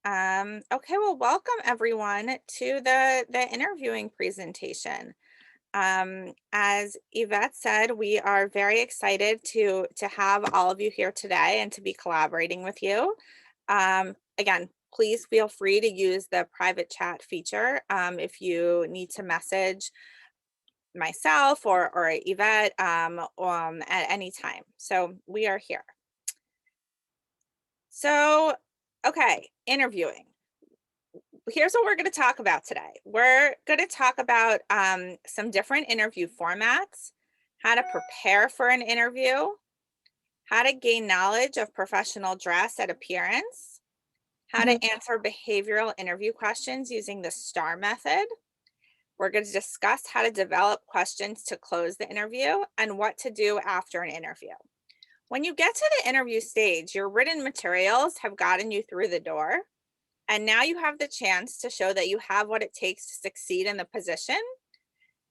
Okay, well, welcome everyone to the interviewing presentation. As Yvette said, we are very excited to have all of you here today and to be collaborating with you. Again, please feel free to use the private chat feature if you need to message myself or Yvette at any time. So we are here. So, okay, interviewing. Here's what we're going to talk about today. We're going to talk about some different interview formats, how to prepare for an interview, how to gain knowledge of professional dress at appearance, how to answer behavioral interview questions using the STAR method. We're going to discuss how to develop questions to close the interview and what to do after an interview. When you get to the interview stage, your written materials have gotten you through the door. And now you have the chance to show that you have what it takes to succeed in the position,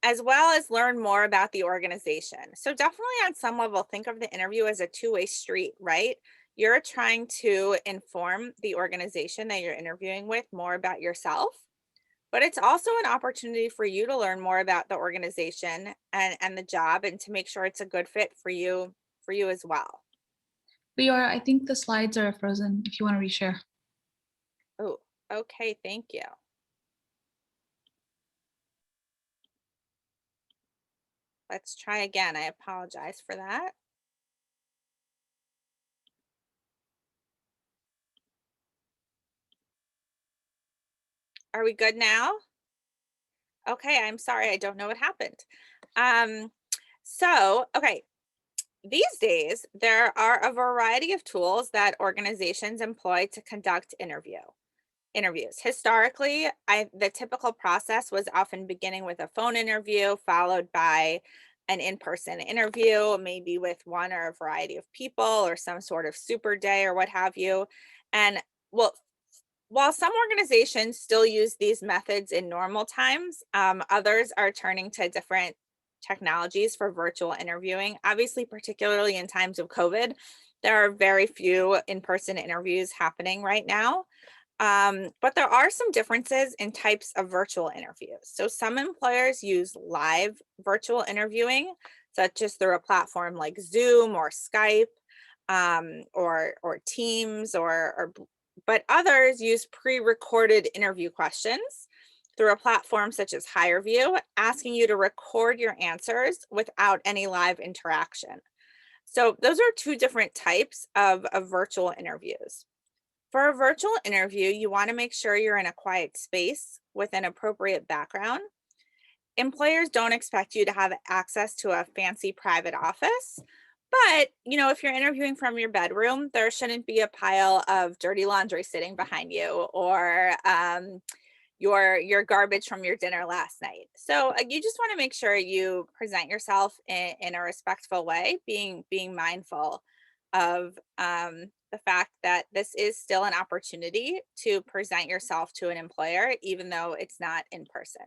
as well as learn more about the organization. So definitely on some level, think of the interview as a two-way street, right? You're trying to inform the organization that you're interviewing with more about yourself, but it's also an opportunity for you to learn more about the organization and the job and to make sure it's a good fit for you as well. Leora, I think the slides are frozen if you want to reshare. Oh, okay, thank you. Let's try again. I apologize for that. Are we good now? Okay, I'm sorry. I don't know what happened. Um, okay, these days there are a variety of tools that organizations employ to conduct interviews. Historically, the typical process was often beginning with a phone interview, followed by an in-person interview, maybe with one or a variety of people or some sort of super day or what have you. And well, while some organizations still use these methods in normal times, others are turning to different technologies for virtual interviewing. Obviously, particularly in times of COVID, there are very few in-person interviews happening right now. But there are some differences in types of virtual interviews. So some employers use live virtual interviewing, such as through a platform like Zoom or Skype, or Teams, but others use pre-recorded interview questions through a platform such as HireVue, asking you to record your answers without any live interaction. So those are two different types of virtual interviews. For a virtual interview, you want to make sure you're in a quiet space with an appropriate background. Employers don't expect you to have access to a fancy private office, but if you're interviewing from your bedroom, there shouldn't be a pile of dirty laundry sitting behind you or your garbage from your dinner last night. So you just want to make sure you present yourself in a respectful way, being mindful of the fact that this is still an opportunity to present yourself to an employer, even though it's not in person.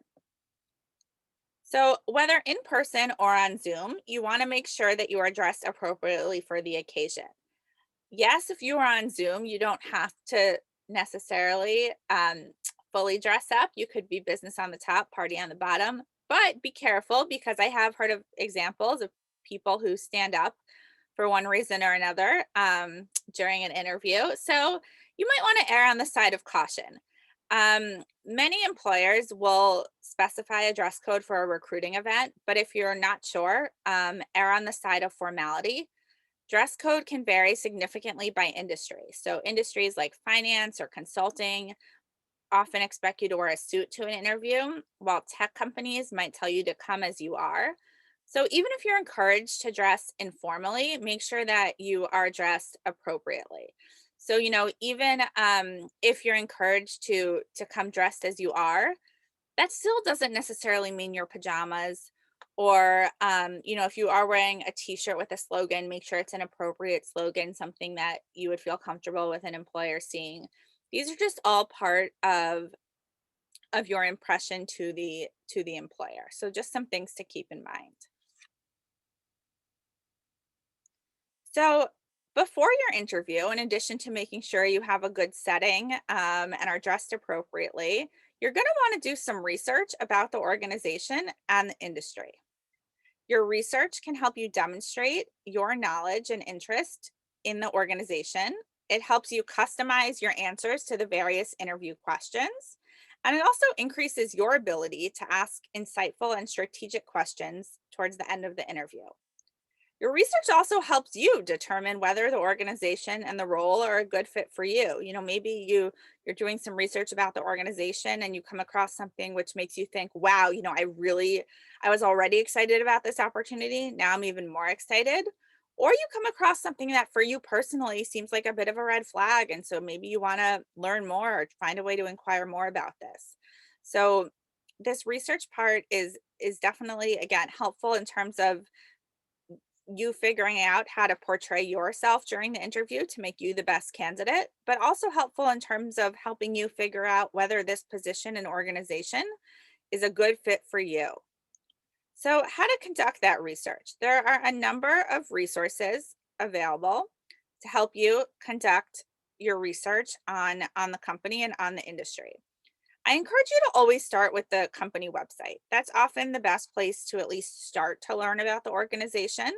So whether in person or on Zoom, you want to make sure that you are dressed appropriately for the occasion. Yes, if you are on Zoom, you don't have to necessarily fully dress up. You could be business on the top, party on the bottom, but be careful because I have heard of examples of people who stand up for one reason or another during an interview. So you might want to err on the side of caution. Many employers will specify a dress code for a recruiting event, but if you're not sure, err on the side of formality. Dress code can vary significantly by industry. So industries like finance or consulting often expect you to wear a suit to an interview, while tech companies might tell you to come as you are. So even if you're encouraged to dress informally, make sure that you are dressed appropriately. So, even if you're encouraged to come dressed as you are, that still doesn't necessarily mean your pajamas or if you are wearing a t-shirt with a slogan, make sure it's an appropriate slogan, something that you would feel comfortable with an employer seeing. These are just all part of your impression to the employer. So just some things to keep in mind. So Before your interview, in addition to making sure you have a good setting and are dressed appropriately, you're going to want to do some research about the organization and the industry. Your research can help you demonstrate your knowledge and interest in the organization. It helps you customize your answers to the various interview questions. And it also increases your ability to ask insightful and strategic questions towards the end of the interview. Your research also helps you determine whether the organization and the role are a good fit for you. Maybe you're doing some research about the organization and you come across something which makes you think, wow, I was already excited about this opportunity. Now I'm even more excited. Or you come across something that for you personally seems like a bit of a red flag. And so maybe you want to learn more or find a way to inquire more about this. So this research part is definitely again helpful in terms of you figuring out how to portray yourself during the interview to make you the best candidate, but also helpful in terms of helping you figure out whether this position and organization is a good fit for you. So, how to conduct that research? There are a number of resources available to help you conduct your research on the company and on the industry. I encourage you to always start with the company website. That's often the best place to at least start to learn about the organization.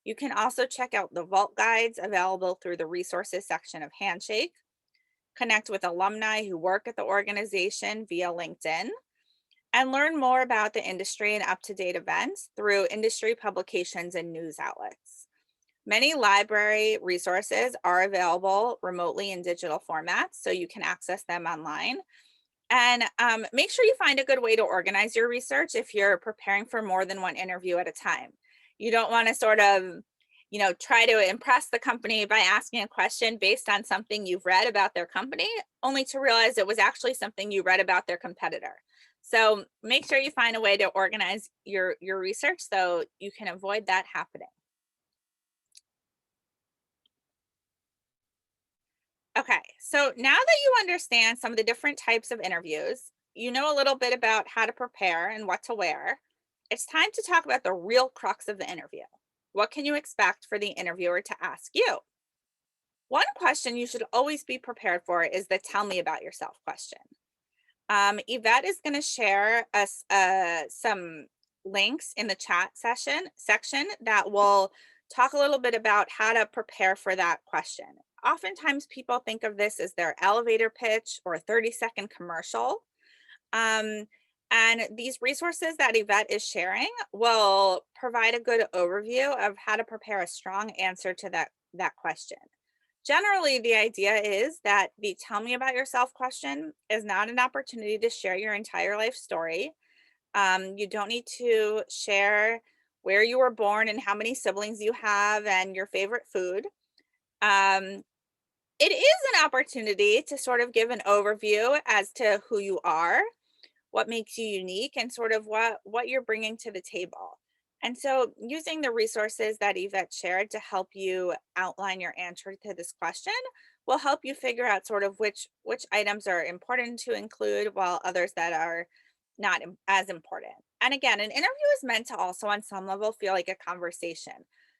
You can also check out the vault guides available through the resources section of Handshake, connect with alumni who work at the organization via LinkedIn, and learn more about the industry and up-to-date events through industry publications and news outlets. Many library resources are available remotely in digital formats, so you can access them online. And make sure you find a good way to organize your research if you're preparing for more than one interview at a time. You don't want to sort of, try to impress the company by asking a question based on something you've read about their company, only to realize it was actually something you read about their competitor. So make sure you find a way to organize your research so you can avoid that happening. Okay, so now that you understand some of the different types of interviews, you know a little bit about how to prepare and what to wear. It's time to talk about the real crux of the interview. What can you expect for the interviewer to ask you? One question you should always be prepared for is the tell me about yourself question. Yvette is going to share us some links in the chat session section that will talk a little bit about how to prepare for that question. Oftentimes, people think of this as their elevator pitch or a 30-second commercial. Um, and these resources that Yvette is sharing will provide a good overview of how to prepare a strong answer to that question. Generally, the idea is that the tell me about yourself question is not an opportunity to share your entire life story. You don't need to share where you were born and how many siblings you have and your favorite food. Um, it is an opportunity to sort of give an overview as to who you are, what makes you unique, and sort of what you're bringing to the table. And so using the resources that Yvette shared to help you outline your answer to this question will help you figure out sort of which items are important to include while others that are not as important. And again, an interview is meant to also on some level feel like a conversation.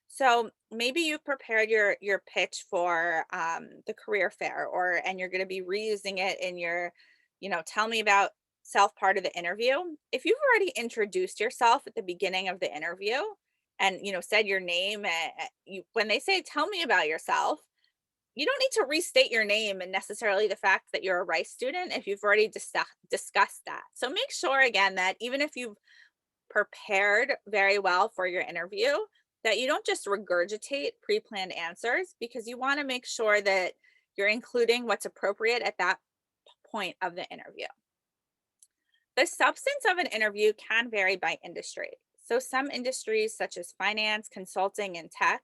So maybe you prepared your pitch for the career fair, or and you're going to be reusing it in your, tell me about self part of the interview. If you've already introduced yourself at the beginning of the interview and said your name, when they say tell me about yourself, you don't need to restate your name and necessarily the fact that you're a Rice student if you've already discussed that. So make sure again that even if you've prepared very well for your interview, that you don't just regurgitate pre-planned answers, because you want to make sure that you're including what's appropriate at that point of the interview. The substance of an interview can vary by industry. So some industries such as finance, consulting, and tech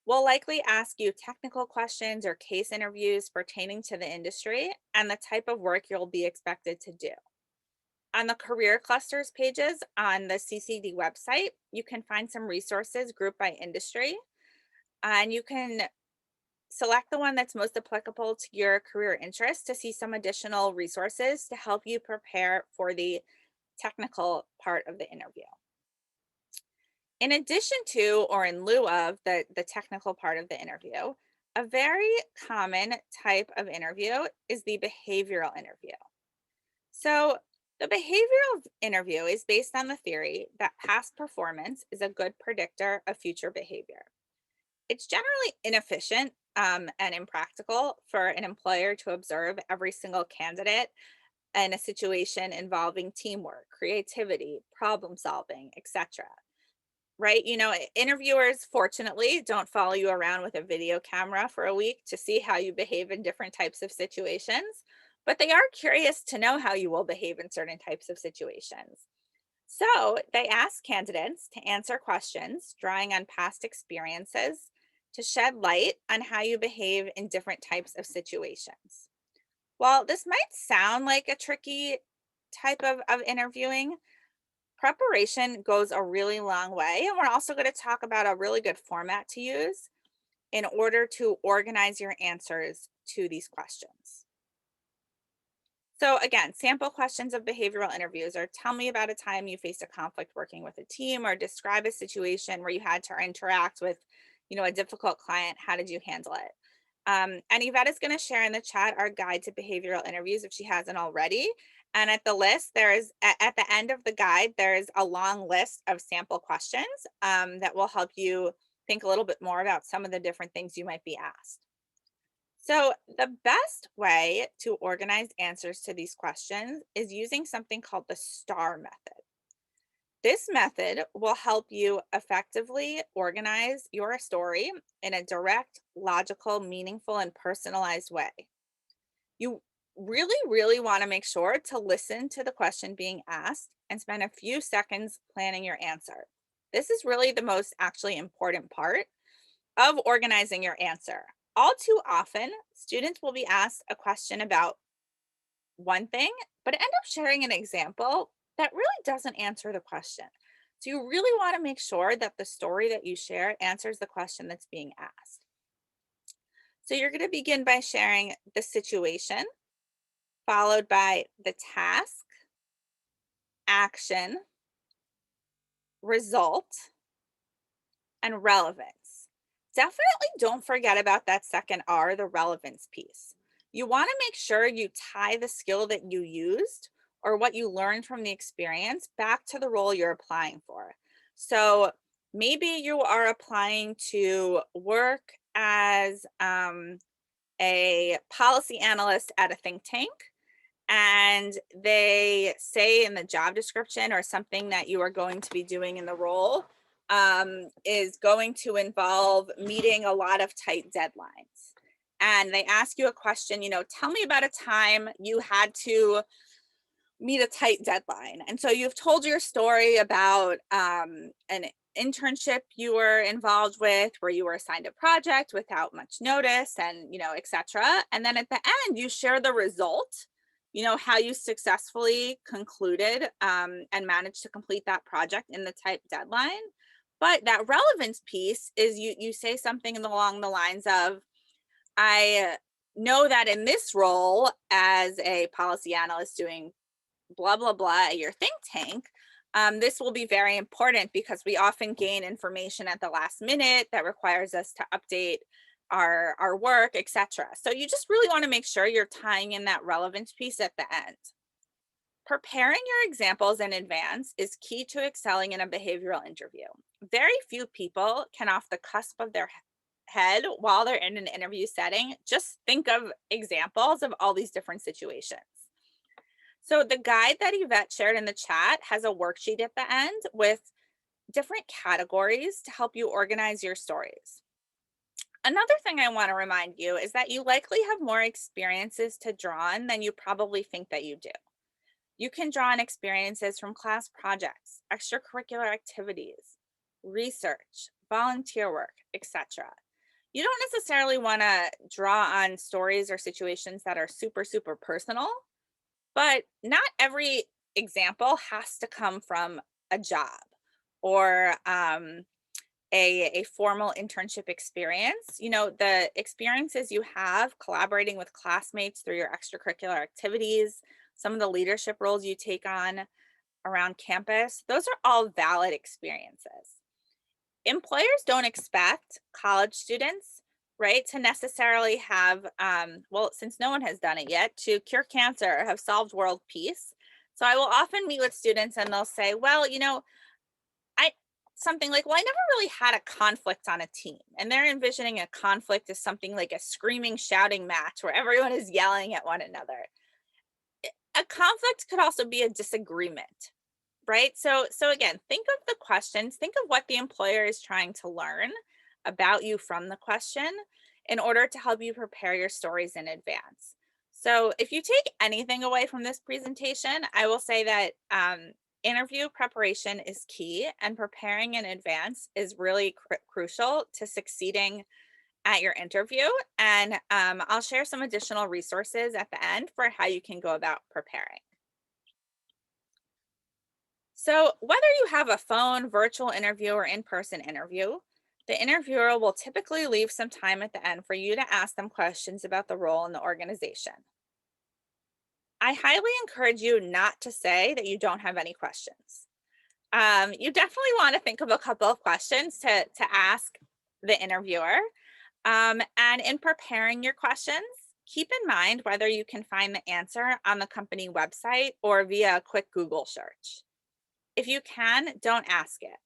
will likely ask you technical questions or case interviews pertaining to the industry and the type of work you'll be expected to do. On the career clusters pages on the CCD website, you can find some resources grouped by industry, and you can select the one that's most applicable to your career interest to see some additional resources to help you prepare for the technical part of the interview. In addition to or in lieu of the technical part of the interview, a very common type of interview is the behavioral interview. So, the behavioral interview is based on the theory that past performance is a good predictor of future behavior. It's generally inefficient and impractical for an employer to observe every single candidate in a situation involving teamwork, creativity, problem solving, etc. Right? Interviewers fortunately don't follow you around with a video camera for a week to see how you behave in different types of situations, but they are curious to know how you will behave in certain types of situations. So they ask candidates to answer questions drawing on past experiences to shed light on how you behave in different types of situations. While this might sound like a tricky type of interviewing, preparation goes a really long way. And we're also going to talk about a really good format to use in order to organize your answers to these questions. So, again, sample questions of behavioral interviews are tell me about a time you faced a conflict working with a team, or describe a situation where you had to interact with, a difficult client. How did you handle it? And Yvette is going to share in the chat our guide to behavioral interviews if she hasn't already. And at the list, at the end of the guide, there's a long list of sample questions that will help you think a little bit more about some of the different things you might be asked. So, the best way to organize answers to these questions is using something called the STARR method. This method will help you effectively organize your story in a direct, logical, meaningful, and personalized way. You really, really want to make sure to listen to the question being asked and spend a few seconds planning your answer. This is really the most actually important part of organizing your answer. All too often, students will be asked a question about one thing, but end up sharing an example that really doesn't answer the question. So you really want to make sure that the story that you share answers the question that's being asked. So you're going to begin by sharing the situation, followed by the task, action, result, and relevance. Definitely don't forget about that second R, the relevance piece. You want to make sure you tie the skill that you used or what you learned from the experience back to the role you're applying for. So maybe you are applying to work as a policy analyst at a think tank, and they say in the job description or something that you are going to be doing in the role is going to involve meeting a lot of tight deadlines. And they ask you a question, tell me about a time you had to meet a tight deadline. And so you've told your story about an internship you were involved with where you were assigned a project without much notice and, etc. And then at the end, you share the result, how you successfully concluded and managed to complete that project in the tight deadline. But that relevance piece is you say something along the lines of, I know that in this role as a policy analyst doing blah, blah, blah at your think tank, this will be very important because we often gain information at the last minute that requires us to update our work, etc. So you just really want to make sure you're tying in that relevance piece at the end. Preparing your examples in advance is key to excelling in a behavioral interview. Very few people can, off the cusp of their head while they're in an interview setting, just think of examples of all these different situations. So the guide that Yvette shared in the chat has a worksheet at the end with different categories to help you organize your stories. Another thing I want to remind you is that you likely have more experiences to draw on than you probably think that you do. You can draw on experiences from class projects, extracurricular activities, research, volunteer work, etc. You don't necessarily want to draw on stories or situations that are super, super personal, but not every example has to come from a job or a formal internship experience. The experiences you have collaborating with classmates through your extracurricular activities, some of the leadership roles you take on around campus, those are all valid experiences. employers don't expect college students, right, to necessarily have, well, since no one has done it yet, to cure cancer or have solved world peace. So I will often meet with students and they'll say, well, I something like, well, I never really had a conflict on a team. And they're envisioning a conflict as something like a screaming, shouting match where everyone is yelling at one another. A conflict could also be a disagreement, right? So again, think of the questions, think of what the employer is trying to learn about you from the question in order to help you prepare your stories in advance. So if you take anything away from this presentation, I will say that interview preparation is key, and preparing in advance is really crucial to succeeding at your interview. And I'll share some additional resources at the end for how you can go about preparing. So, whether you have a phone, virtual interview, or in person interview, the interviewer will typically leave some time at the end for you to ask them questions about the role in the organization. I highly encourage you not to say that you don't have any questions. You definitely want to think of a couple of questions to ask the interviewer. And in preparing your questions, keep in mind whether you can find the answer on the company website or via a quick Google search. If you can, don't ask it.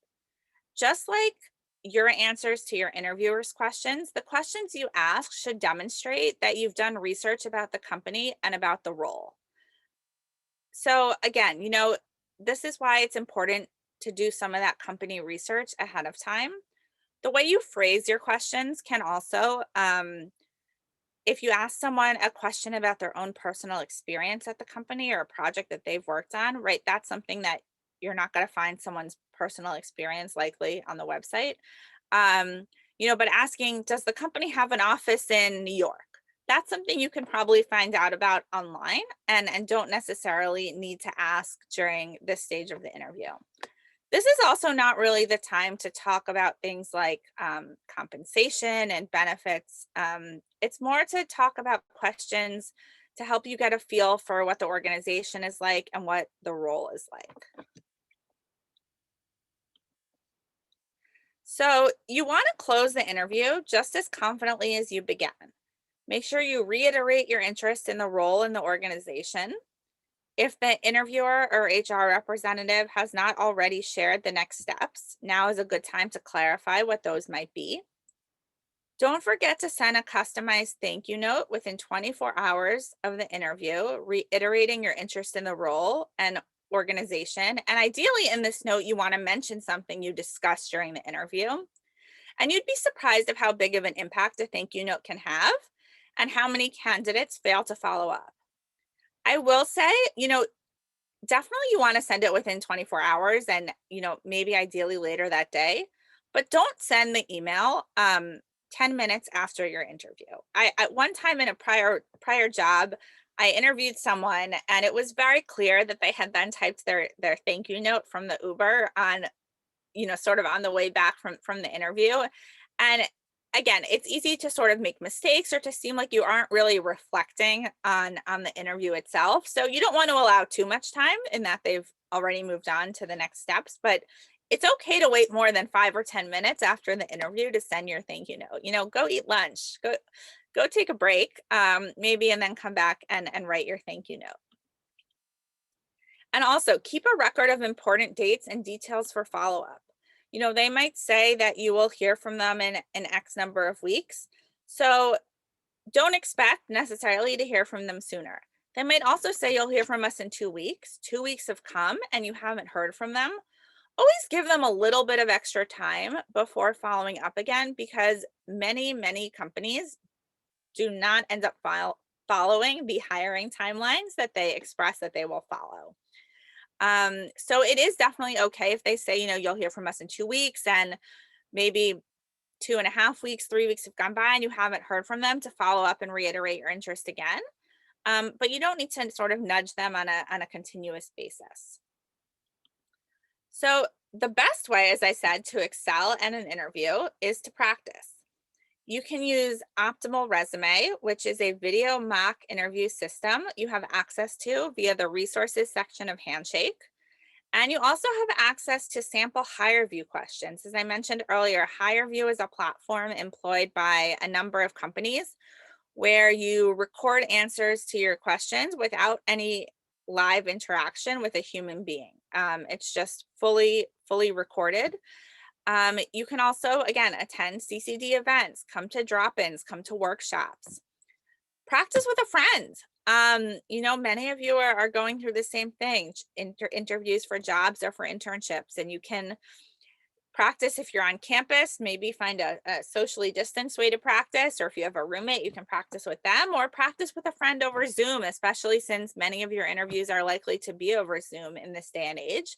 Just like your answers to your interviewer's questions, the questions you ask should demonstrate that you've done research about the company and about the role. So again, this is why it's important to do some of that company research ahead of time. The way you phrase your questions can also, if you ask someone a question about their own personal experience at the company or a project that they've worked on, right, that's something that you're not going to find someone's personal experience likely on the website. But asking, does the company have an office in New York? That's something you can probably find out about online and don't necessarily need to ask during this stage of the interview. This is also not really the time to talk about things like compensation and benefits. It's more to talk about questions to help you get a feel for what the organization is like and what the role is like. So you want to close the interview just as confidently as you began. Make sure you reiterate your interest in the role in the organization. If the interviewer or HR representative has not already shared the next steps, now is a good time to clarify what those might be. Don't forget to send a customized thank you note within 24 hours of the interview, reiterating your interest in the role and organization. And ideally, in this note, you want to mention something you discussed during the interview. And you'd be surprised at how big of an impact a thank you note can have and how many candidates fail to follow up. I will say, definitely you want to send it within 24 hours and, maybe ideally later that day, but don't send the email 10 minutes after your interview. I at one time in a prior job, I interviewed someone and it was very clear that they had then typed their thank you note from the Uber on, sort of on the way back from the interview. And again, it's easy to sort of make mistakes or to seem like you aren't really reflecting on the interview itself. So you don't want to allow too much time in that they've already moved on to the next steps, but it's okay to wait more than 5 or 10 minutes after the interview to send your thank you note. Go eat lunch, go take a break, maybe, and then come back and write your thank you note. And also keep a record of important dates and details for follow-up. They might say that you will hear from them in X number of weeks. So don't expect necessarily to hear from them sooner. They might also say you'll hear from us in 2 weeks. 2 weeks have come and you haven't heard from them. Always give them a little bit of extra time before following up again, because many companies do not end up following the hiring timelines that they express that they will follow. So it is definitely okay if they say, you'll hear from us in 2 weeks, and maybe 2.5 weeks, 3 weeks have gone by and you haven't heard from them, to follow up and reiterate your interest again. But you don't need to sort of nudge them on a continuous basis. So the best way, as I said, to excel at an interview is to practice. You can use Optimal Resume, which is a video mock interview system you have access to via the resources section of Handshake. And you also have access to sample HireVue questions. As I mentioned earlier, HireVue is a platform employed by a number of companies where you record answers to your questions without any live interaction with a human being. It's just fully recorded. You can also, again, attend CCD events, come to drop-ins, come to workshops, practice with a friend. Many of you are going through the same thing, interviews for jobs or for internships, and you can practice if you're on campus, maybe find a socially distanced way to practice, or if you have a roommate, you can practice with them or practice with a friend over Zoom, especially since many of your interviews are likely to be over Zoom in this day and age.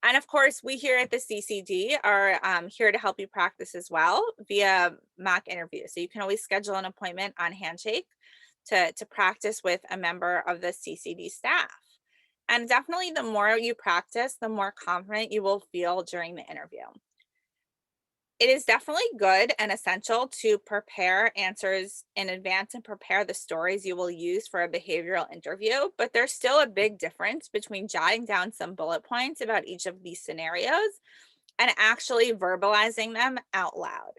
And of course, we here at the CCD are here to help you practice as well via mock interview. So you can always schedule an appointment on Handshake to practice with a member of the CCD staff. And definitely the more you practice, the more confident you will feel during the interview. It is definitely good and essential to prepare answers in advance and prepare the stories you will use for a behavioral interview, but there's still a big difference between jotting down some bullet points about each of these scenarios and actually verbalizing them out loud.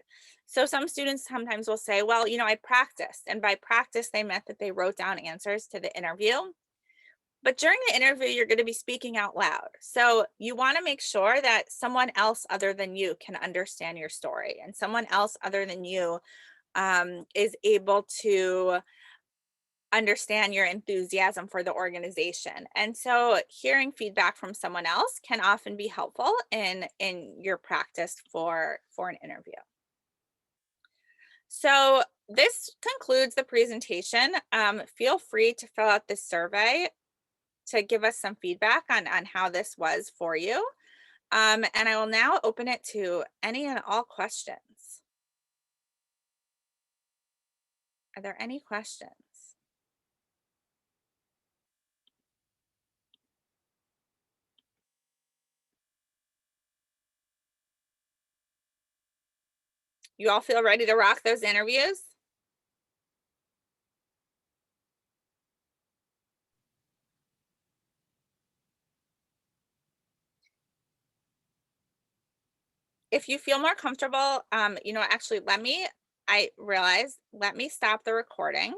So some students sometimes will say, well, I practiced. And by practice, they meant that they wrote down answers to the interview. But during the interview, you're going to be speaking out loud. So you want to make sure that someone else other than you can understand your story, and someone else other than you is able to understand your enthusiasm for the organization. And so hearing feedback from someone else can often be helpful in your practice for an interview. So this concludes the presentation. Feel free to fill out this survey to give us some feedback on how this was for you. And I will now open it to any and all questions. Are there any questions? You all feel ready to rock those interviews? If you feel more comfortable, actually I realized, let me stop the recording.